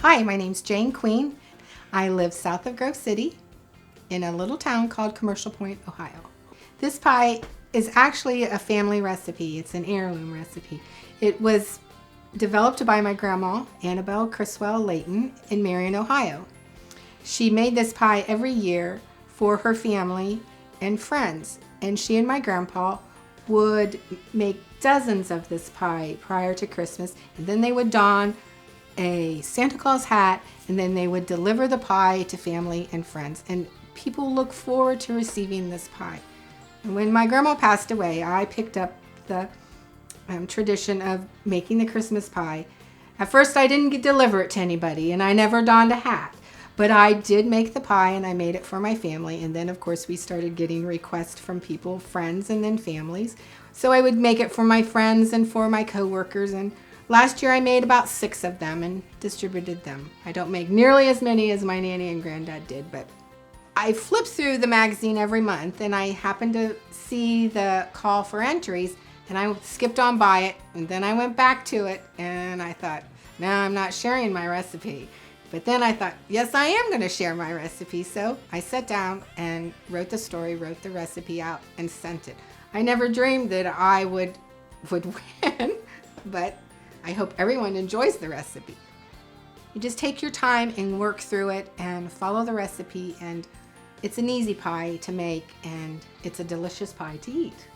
Hi, my name's Jane Queen. I live south of Grove City in a little town called Commercial Point, Ohio. This pie is actually a family recipe. It's an heirloom recipe. It was developed by my grandma, Annabelle Criswell Layton, in Marion, Ohio. She made this pie every year for her family and friends, and she and my grandpa would make dozens of this pie prior to Christmas, and then they would don a Santa Claus hat, and then they would deliver the pie to family and friends, and people look forward to receiving this pie. And when my grandma passed away, I picked up the tradition of making the Christmas pie. At first I didn't deliver it to anybody, and I never donned a hat, but I did make the pie, and I made it for my family. And then of course we started getting requests from people, friends, and then families. So I would make it for my friends and for my coworkers, and last year I made about 6 of them and distributed them. I don't make nearly as many as my nanny and granddad did, but I flip through the magazine every month, and I happened to see the call for entries, and I skipped on by it, and then I went back to it, and I thought, no, I'm not sharing my recipe. But then I thought, yes, I am going to share my recipe. So I sat down and wrote the story, wrote the recipe out, and sent it. I never dreamed that I would win, but I hope everyone enjoys the recipe. You just take your time and work through it and follow the recipe, and it's an easy pie to make, and it's a delicious pie to eat.